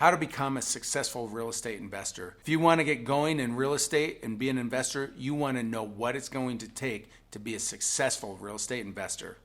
How to become a successful real estate investor. If you want to get going in real estate and be an investor, you want to know what it's going to take to be a successful real estate investor.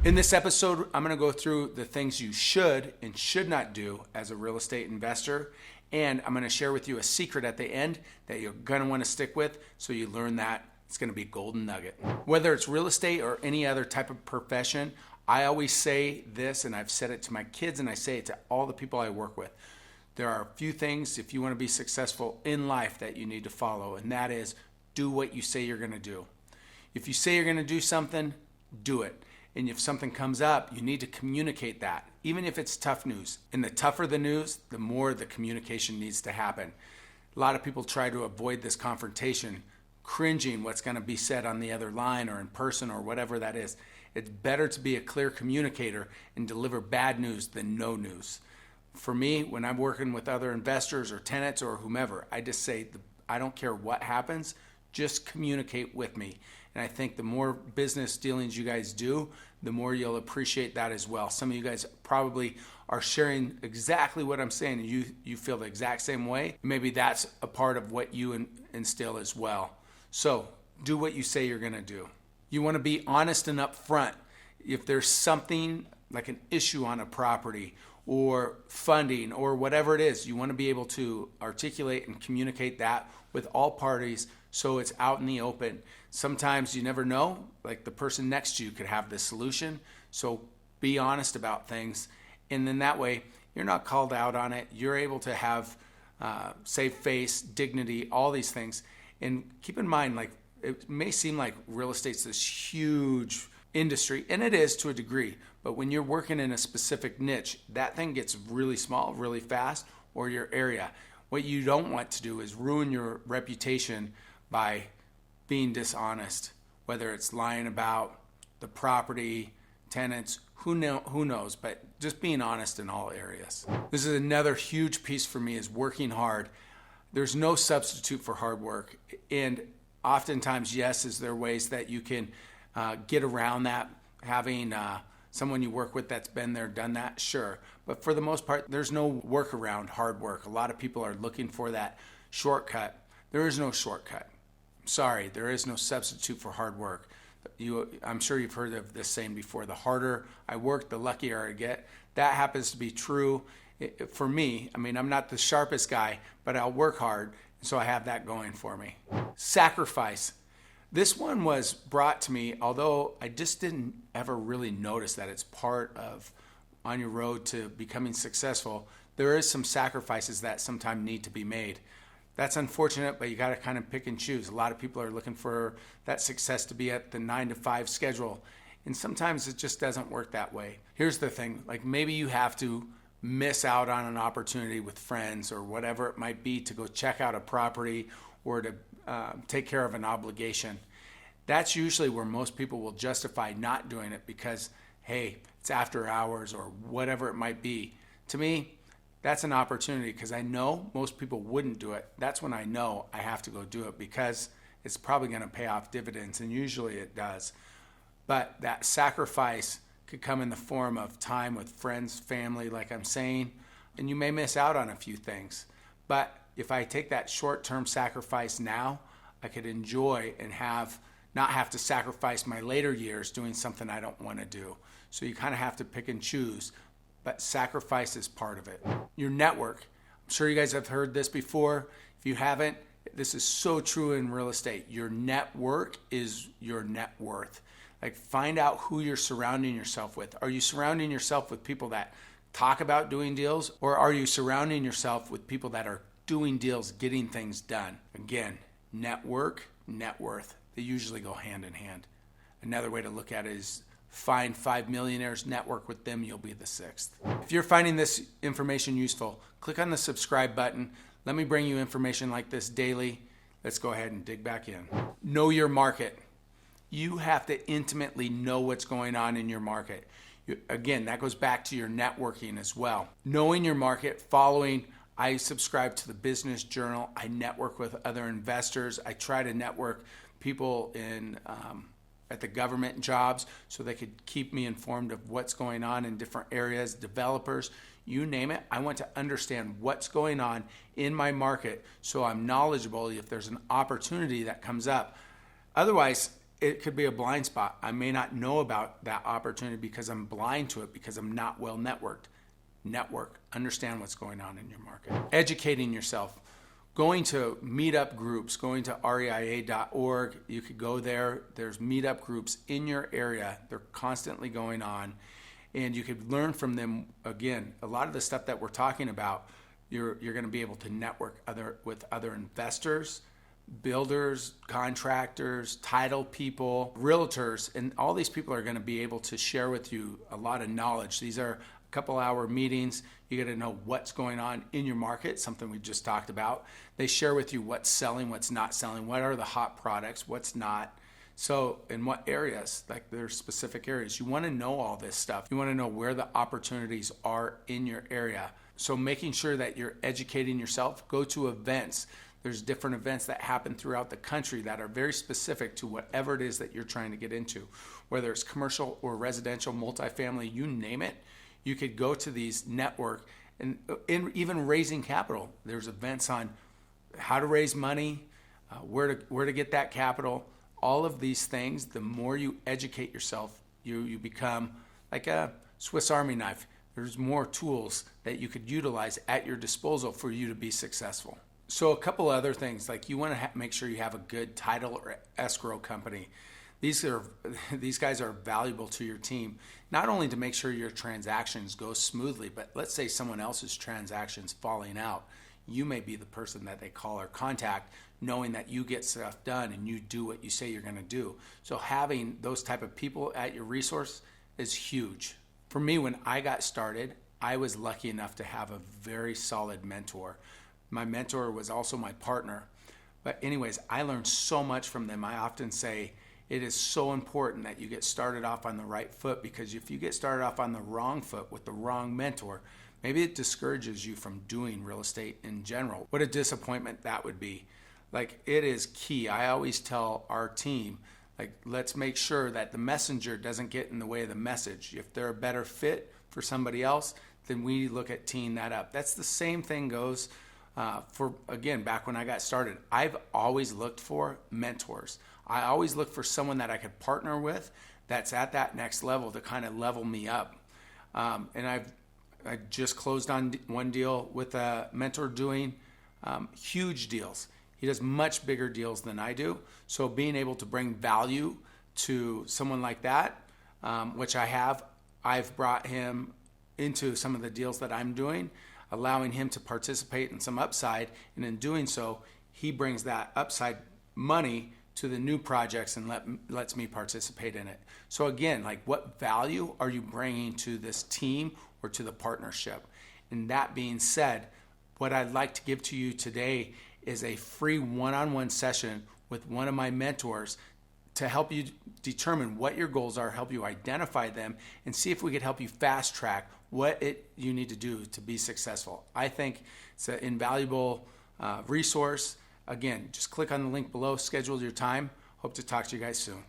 In this episode, I'm going to go through the things you should and should not do as a real estate investor. And I'm going to share with you a secret at the end that you're going to want to stick with so you learn that. It's going to be a golden nugget. Whether it's real estate or any other type of profession, I always say this, and I've said it to my kids and I say it to all the people I work with. There are a few things if you want to be successful in life that you need to follow, and that is do what you say you're going to do. If you say you're going to do something, do it. And if something comes up, you need to communicate that, even if it's tough news. And the tougher the news, the more the communication needs to happen. A lot of people try to avoid this confrontation, cringing what's going to be said on the other line or in person or whatever that is. It's better to be a clear communicator and deliver bad news than no news. For me, when I'm working with other investors or tenants or whomever, I just say, I don't care what happens, just communicate with me. And I think the more business dealings you guys do, the more you'll appreciate that as well. Some of you guys probably are sharing exactly what I'm saying, and you feel the exact same way. Maybe that's a part of what you instill as well. So do what you say you're going to do. You want to be honest and upfront. If there's something like an issue on a property or funding or whatever it is, you want to be able to articulate and communicate that with all parties so it's out in the open. Sometimes you never know, like the person next to you could have the solution. So be honest about things. And then that way you're not called out on it. You're able to have save face, dignity, all these things. And keep in mind, like it may seem like real estate's this huge industry, and it is to a degree, but when you're working in a specific niche, that thing gets really small, really fast, or your area. What you don't want to do is ruin your reputation by being dishonest, whether it's lying about the property, tenants, who knows, but just being honest in all areas. This is another huge piece for me, is working hard. There's no substitute for hard work, and oftentimes, yes, is there ways that you can get around that, having someone you work with that's been there, done that, sure. But for the most part, there's no workaround hard work. A lot of people are looking for that shortcut. There is no shortcut. Sorry, there is no substitute for hard work. I'm sure you've heard of this saying before, the harder I work, the luckier I get. That happens to be true for me. I mean, I'm not the sharpest guy, but I'll work hard, so I have that going for me. Sacrifice. This one was brought to me, although I just didn't ever really notice that it's part of on your road to becoming successful. There is some sacrifices that sometimes need to be made. That's unfortunate, but you got to kind of pick and choose. A lot of people are looking for that success to be at the 9-to-5 schedule, and sometimes it just doesn't work that way. Here's the thing, like maybe you have to miss out on an opportunity with friends or whatever it might be to go check out a property or to take care of an obligation. That's usually where most people will justify not doing it because, hey, it's after hours or whatever it might be. To me, that's an opportunity because I know most people wouldn't do it. That's when I know I have to go do it because it's probably going to pay off dividends, and usually it does. But that sacrifice could come in the form of time with friends, family, like I'm saying, and you may miss out on a few things. But if I take that short-term sacrifice now, I could enjoy and not have to sacrifice my later years doing something I don't want to do. So you kind of have to pick and choose, but sacrifice is part of it. Your network. I'm sure you guys have heard this before. If you haven't, this is so true in real estate. Your network is your net worth. Like, find out who you're surrounding yourself with. Are you surrounding yourself with people that talk about doing deals, or are you surrounding yourself with people that are doing deals, getting things done? Again, network, net worth. They usually go hand in hand. Another way to look at it is find 5 millionaires, network with them, you'll be the 6th. If you're finding this information useful, click on the subscribe button. Let me bring you information like this daily. Let's go ahead and dig back in. Know your market. You have to intimately know what's going on in your market. Again, that goes back to your networking as well. Knowing your market, following I subscribe to the Business Journal. I network with other investors. I try to network people in at the government jobs so they could keep me informed of what's going on in different areas, developers, you name it. I want to understand what's going on in my market so I'm knowledgeable if there's an opportunity that comes up. Otherwise, it could be a blind spot. I may not know about that opportunity because I'm blind to it, because I'm not well networked. Network, understand what's going on in your market. Educating yourself, going to meetup groups, going to reia.org. You could go there. There's meetup groups in your area. They're constantly going on, and you could learn from them. Again, a lot of the stuff that we're talking about, you're going to be able to network with other investors, builders, contractors, title people, realtors, and all these people are going to be able to share with you a lot of knowledge. These are couple-hour meetings. You got to know what's going on in your market, something we just talked about. They share with you what's selling, what's not selling, what are the hot products, what's not. So in what areas, like there's specific areas. You want to know all this stuff. You want to know where the opportunities are in your area. So making sure that you're educating yourself, go to events. There's different events that happen throughout the country that are very specific to whatever it is that you're trying to get into, whether it's commercial or residential, multifamily, you name it. You could go to these network and even raising capital. There's events on how to raise money, where to get that capital. All of these things, the more you educate yourself, you become like a Swiss Army knife. There's more tools that you could utilize at your disposal for you to be successful. So a couple other things, like you want to make sure you have a good title or escrow company. These guys are valuable to your team, not only to make sure your transactions go smoothly, but let's say someone else's transactions falling out. You may be the person that they call or contact, knowing that you get stuff done and you do what you say you're going to do. So having those type of people at your resource is huge. For me, when I got started, I was lucky enough to have a very solid mentor. My mentor was also my partner. But anyways, I learned so much from them. I often say, it is so important that you get started off on the right foot, because if you get started off on the wrong foot with the wrong mentor, maybe it discourages you from doing real estate in general. What a disappointment that would be. Like, it is key. I always tell our team, like, let's make sure that the messenger doesn't get in the way of the message. If they're a better fit for somebody else, then we look at teeing that up. That's the same thing goes for, again, back when I got started. I've always looked for mentors. I always look for someone that I could partner with that's at that next level to kind of level me up. And I just closed on one deal with a mentor doing huge deals. He does much bigger deals than I do. So being able to bring value to someone like that, which I have, I've brought him into some of the deals that I'm doing, allowing him to participate in some upside. And in doing so, he brings that upside money to the new projects and lets me participate in it. So again, like, what value are you bringing to this team or to the partnership? And that being said, what I'd like to give to you today is a free one-on-one session with one of my mentors to help you determine what your goals are, help you identify them, and see if we could help you fast track what you need to do to be successful. I think it's an invaluable resource. Again, just click on the link below, schedule your time. Hope to talk to you guys soon.